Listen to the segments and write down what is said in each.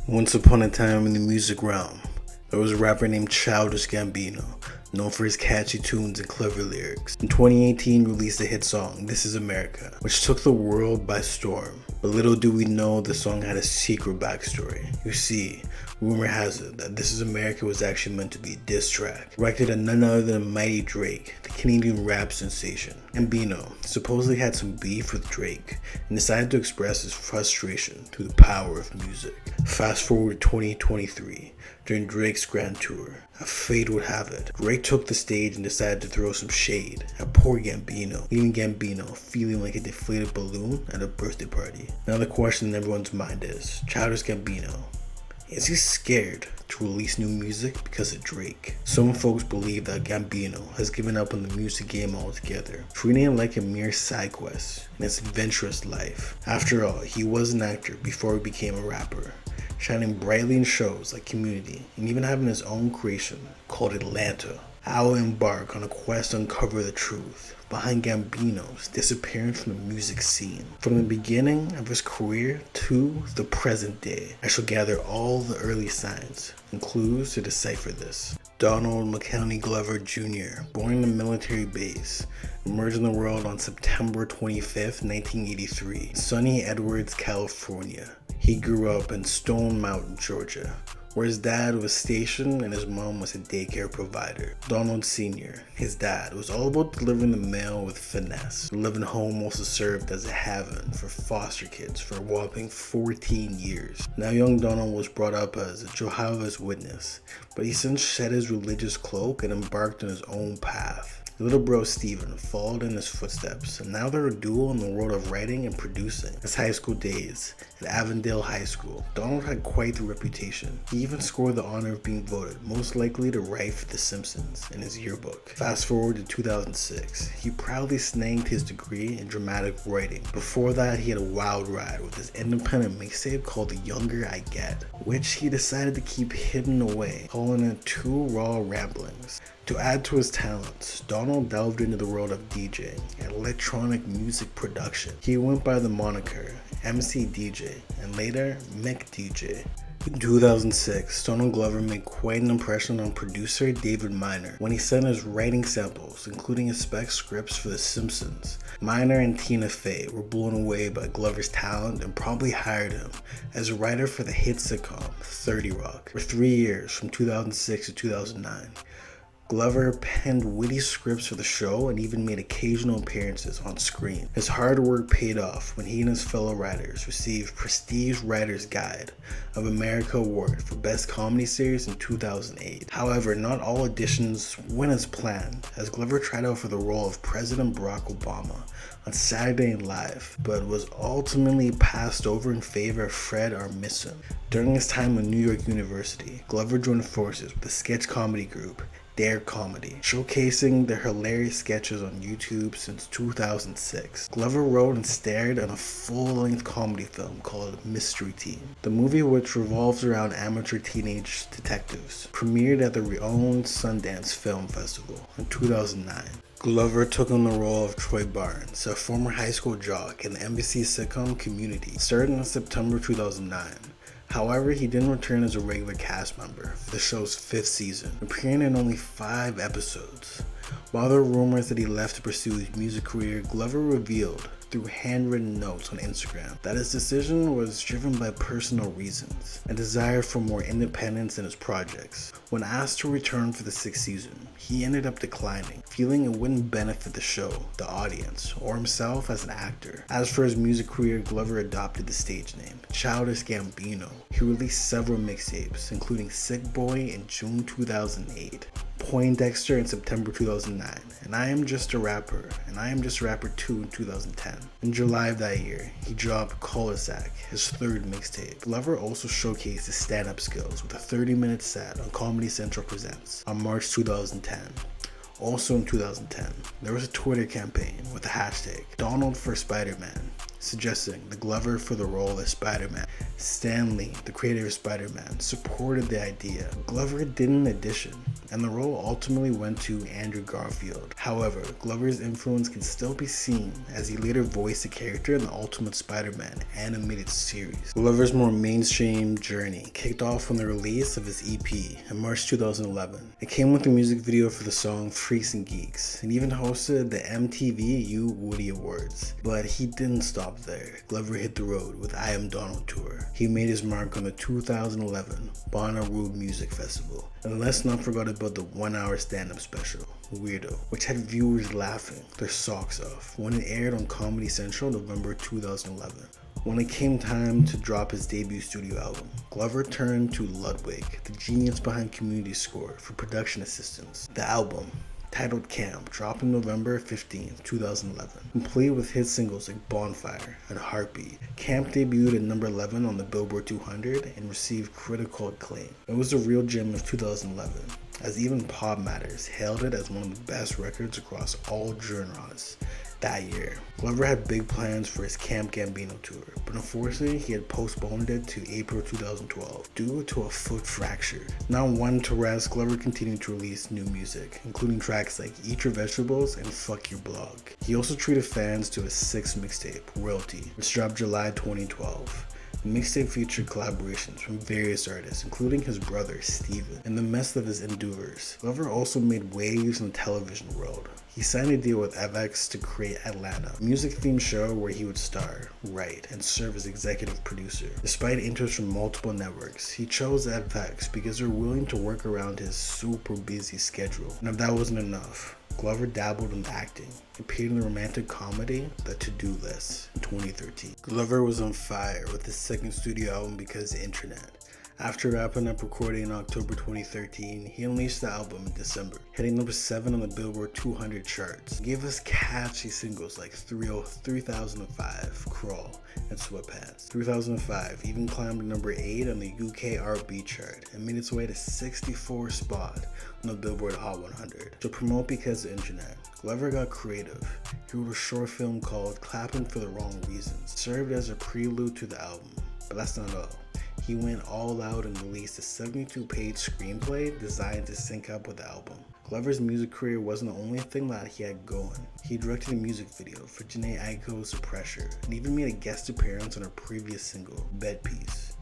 Once upon a time in the music realm, there was a rapper named Childish Gambino, known for his catchy tunes and clever lyrics. In 2018, released the hit song, This Is America, which took the world by storm. But little do we know, the song had a secret backstory. You see, rumor has it that This Is America was actually meant to be a diss track, directed at none other than Mighty Drake, the Canadian rap sensation. Gambino supposedly had some beef with Drake and decided to express his frustration through the power of music. Fast forward to 2023, during Drake's grand tour, as fate would have it, Drake took the stage and decided to throw some shade at poor Gambino, leaving Gambino feeling like a deflated balloon at a birthday party. Now the question in everyone's mind is, Childish Gambino, is he scared to release new music because of Drake? Some folks believe that Gambino has given up on the music game altogether, treating it like a mere side quest in his adventurous life. After all, he was an actor before he became a rapper, shining brightly in shows like Community and even having his own creation called Atlanta. I will embark on a quest to uncover the truth behind Gambino's disappearance from the music scene. From the beginning of his career to the present day, I shall gather all the early signs and clues to decipher this. Donald McKelney Glover Jr., born in a military base, emerged in the world on September 25th, 1983, Sunny Edwards, California. He grew up in Stone Mountain, Georgia, where his dad was stationed and his mom was a daycare provider. Donald Sr., his dad, was all about delivering the mail with finesse. The living home also served as a haven for foster kids for a whopping 14 years. Now young Donald was brought up as a Jehovah's Witness, but he since shed his religious cloak and embarked on his own path. His little bro Steven followed in his footsteps, and now they're a duo in the world of writing and producing. His high school days at Avondale High School, Donald had quite the reputation. He even scored the honor of being voted most likely to write for The Simpsons in his yearbook. Fast forward to 2006, he proudly snagged his degree in dramatic writing. Before that, he had a wild ride with his independent mixtape called The Younger I Get, which he decided to keep hidden away, calling it Two Raw Ramblings. To add to his talents, Donald delved into the world of DJing and electronic music production. He went by the moniker MC DJ and later Mick DJ. In 2006, Donald Glover made quite an impression on producer David Miner when he sent his writing samples, including his spec scripts for The Simpsons. Miner and Tina Fey were blown away by Glover's talent and probably hired him as a writer for the hit sitcom 30 Rock for 3 years from 2006 to 2009. Glover penned witty scripts for the show and even made occasional appearances on screen. His hard work paid off when he and his fellow writers received Prestige Writer's Guide of America Award for Best Comedy Series in 2008. However, not all auditions went as planned, as Glover tried out for the role of President Barack Obama on Saturday Night Live, but was ultimately passed over in favor of Fred Armisen. During his time at New York University, Glover joined forces with the sketch comedy group Dare Comedy, showcasing their hilarious sketches on YouTube since 2006. Glover wrote and starred in a full-length comedy film called Mystery Team. The movie, which revolves around amateur teenage detectives, premiered at the renowned Sundance Film Festival in 2009. Glover took on the role of Troy Barnes, a former high school jock in the NBC sitcom Community, started in September 2009. However, he didn't return as a regular cast member for the show's 5th season, appearing in only 5 episodes. While there were rumors that he left to pursue his music career, Glover revealed through handwritten notes on Instagram that his decision was driven by personal reasons, a desire for more independence in his projects. When asked to return for the 6th season, he ended up declining, feeling it wouldn't benefit the show, the audience, or himself as an actor. As for his music career, Glover adopted the stage name Childish Gambino. He released several mixtapes, including Sick Boy in June 2008, Poindexter in September 2009, and I Am Just a Rapper, and I Am Just a Rapper 2 in 2010. In July of that year, he dropped Cul-de-sac, his 3rd mixtape. Glover also showcased his stand-up skills with a 30-minute set on Comedy Central Presents on March 2010. Also in 2010, there was a Twitter campaign with the hashtag Donald for Spider-Man, suggesting the Glover for the role as Spider-Man. Stan Lee, the creator of Spider-Man, supported the idea. Glover did an addition, and the role ultimately went to Andrew Garfield. However, Glover's influence can still be seen as he later voiced the character in the Ultimate Spider-Man animated series. Glover's more mainstream journey kicked off when the release of his EP in March 2011. It came with a music video for the song Freaks and Geeks, and even hosted the MTV U Woody Awards. But he didn't stop there. Glover hit the road with I Am Donald tour. He made his mark on the 2011 Bonnaroo Music Festival. And let's not forget about the 1-hour stand-up special, Weirdo, which had viewers laughing their socks off when it aired on Comedy Central November 2011. When it came time to drop his debut studio album, Glover turned to Ludwig, the genius behind Community Score, for production assistance. The album, titled Camp, dropped on November 15, 2011, complete with hit singles like Bonfire and Heartbeat. Camp debuted at number 11 on the Billboard 200 and received critical acclaim. It was a real gem of 2011, as even Pop Matters hailed it as one of the best records across all genres. That year, Glover had big plans for his Camp Gambino tour, but unfortunately he had postponed it to April 2012 due to a foot fracture. Not one to rest, Glover continued to release new music, including tracks like Eat Your Vegetables and Fuck Your Blog. He also treated fans to his 6th mixtape, Royalty, which dropped July 2012. The mixtape featured collaborations from various artists, including his brother Steven. In the midst of his endeavors, Glover also made waves in the television world. He signed a deal with FX to create Atlanta, a music-themed show where he would star, write, and serve as executive producer. Despite interest from multiple networks, he chose FX because they're willing to work around his super busy schedule. And if that wasn't enough, Glover dabbled in acting, appeared in the romantic comedy The To-Do List in 2013. Glover was on fire with his second studio album Because the Internet. After wrapping up recording in October 2013, he unleashed the album in December, hitting number 7 on the Billboard 200 charts. He gave us catchy singles like 3005, Crawl, and Sweatpants. 3005 even climbed to number 8 on the UK R&B chart and made its way to 64th spot on the Billboard Hot 100. To promote Because the Internet, Glover got creative. He wrote a short film called Clapping for the Wrong Reasons. It served as a prelude to the album, but that's not all. He went all out and released a 72-page screenplay designed to sync up with the album. Glover's music career wasn't the only thing that he had going. He directed a music video for Jhené Aiko's The Pressure and even made a guest appearance on her previous single, Bed Piece.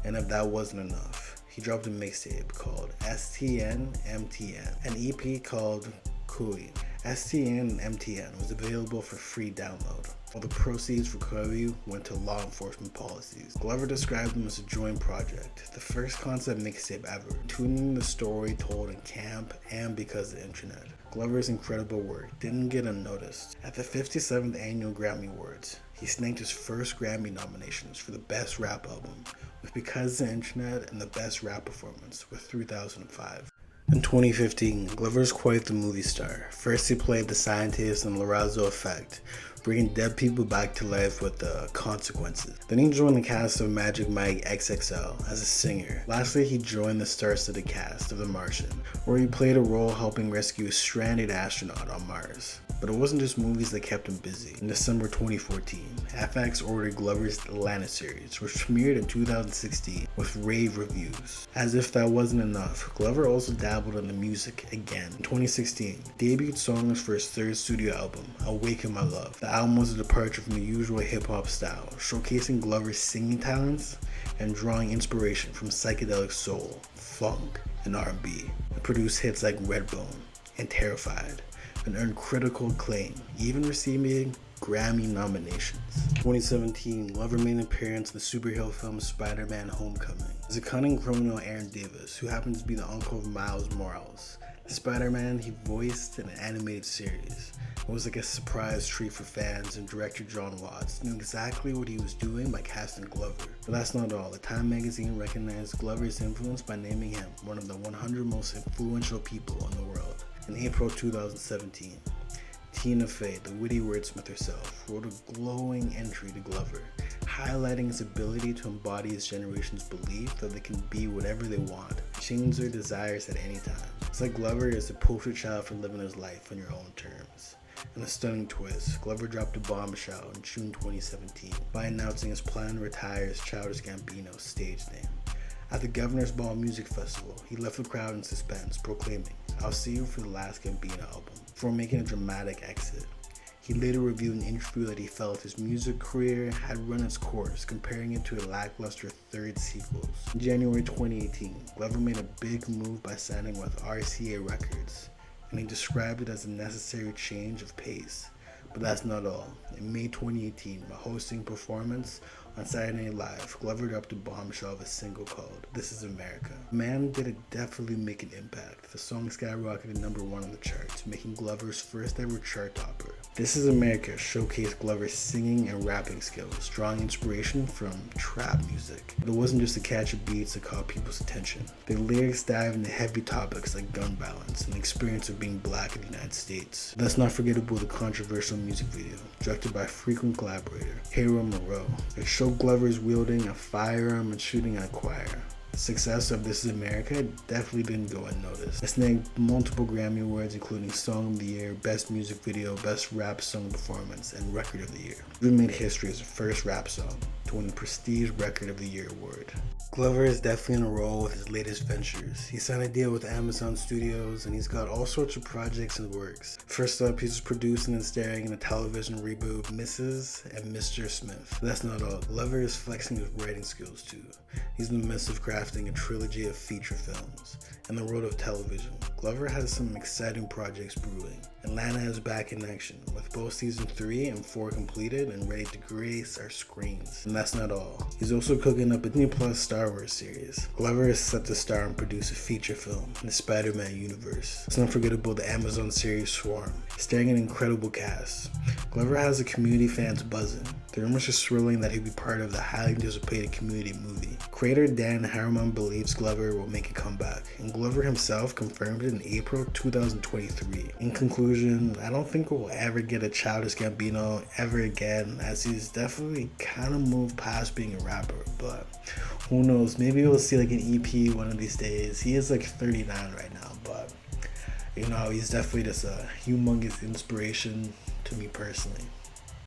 And if that wasn't enough, he dropped a mixtape called STN MTN, an EP called Kui. STN MTN was available for free download. All the proceeds for Koyu went to law enforcement policies. Glover described them as a joint project, the first concept mixtape ever, tuning the story told in Camp and Because of the Internet. Glover's incredible work didn't get unnoticed. At the 57th Annual Grammy Awards, he snagged his first Grammy nominations for the Best Rap Album with Because of the Internet and the Best Rap Performance with 3005. In 2015, Glover is quite the movie star. First he played the scientist in Larazzo Effect, bringing dead people back to life with the Consequences. Then he joined the cast of Magic Mike XXL as a singer. Lastly, he joined the star-studded cast of The Martian, where he played a role helping rescue a stranded astronaut on Mars. But it wasn't just movies that kept him busy. In December 2014, FX ordered Glover's Atlanta series, which premiered in 2016 with rave reviews. As if that wasn't enough, Glover also dabbled in the music again. In 2016, debuted songs for his third studio album, Awaken My Love. The album was a departure from the usual hip-hop style, showcasing Glover's singing talents and drawing inspiration from psychedelic soul, funk, and R&B. It produced hits like Redbone and Terrified, and earned critical acclaim, even receiving Grammy nominations. 2017, Glover made an appearance in the superhero film Spider-Man Homecoming as a cunning criminal Aaron Davis, who happens to be the uncle of Miles Morales. The Spider-Man he voiced in an animated series. It was like a surprise treat for fans, and director John Watts knew exactly what he was doing by casting Glover. But that's not all. The Time magazine recognized Glover's influence by naming him one of the 100 most influential people in the world. In April 2017, Tina Fey, the witty wordsmith herself, wrote a glowing entry to Glover, highlighting his ability to embody his generation's belief that they can be whatever they want, change their desires at any time. It's like Glover is the poster child for living his life on your own terms. In a stunning twist, Glover dropped a bombshell in June 2017 by announcing his plan to retire as Childish Gambino's stage name. At the Governor's Ball Music Festival, he left the crowd in suspense, proclaiming, "I'll see you for the last Gambino album," before making a dramatic exit. He later revealed in an interview that he felt his music career had run its course, comparing it to a lackluster third sequels. In January 2018, Glover made a big move by signing with RCA Records, and he described it as a necessary change of pace. But that's not all. In May 2018, while hosting a performance on Saturday Night Live, Glover dropped a bombshell of a single called "This Is America." Man, did it definitely make an impact. The song skyrocketed #1 on the charts, making Glover's first ever chart topper. "This Is America" showcased Glover's singing and rapping skills, drawing inspiration from trap music. But it wasn't just the catchy beats that caught people's attention. The lyrics dive into heavy topics like gun violence and the experience of being black in the United States. Let's not forget about the controversial music video, directed by frequent collaborator Hero Moreau. It showed Glover's wielding a firearm and shooting at a choir. The success of "This Is America" definitely didn't go unnoticed. It snagged multiple Grammy Awards, including Song of the Year, Best Music Video, Best Rap Song Performance, and Record of the Year. It even made history as the first rap song to win the prestige Record of the Year award. Glover is definitely on a roll with his latest ventures. He signed a deal with Amazon Studios, and he's got all sorts of projects in the works. First up, he's producing and starring in the television reboot Mrs. and Mr. Smith. But that's not all. Glover is flexing his writing skills too. He's in the midst of crafting a trilogy of feature films. In the world of television, Glover has some exciting projects brewing. Atlanta is back in action, with both season 3 and 4 completed and ready to grace our screens. And that's not all. He's also cooking up a Disney Plus Star Wars series. Glover is set to star and produce a feature film in the Spider-Man universe. Let's not forget about the Amazon series Swarm, starring an incredible cast. Glover has the community fans buzzing. The rumors are swirling that he'll be part of the highly anticipated Community movie. Creator Dan Harmon believes Glover will make a comeback, and Glover himself confirmed it in April 2023. In conclusion, I don't think we'll ever get a Childish Gambino ever again, as he's definitely kind of moved past being a rapper, but who knows, maybe we'll see like an EP one of these days. He is like 39 right now, but you know, he's definitely just a humongous inspiration to me personally.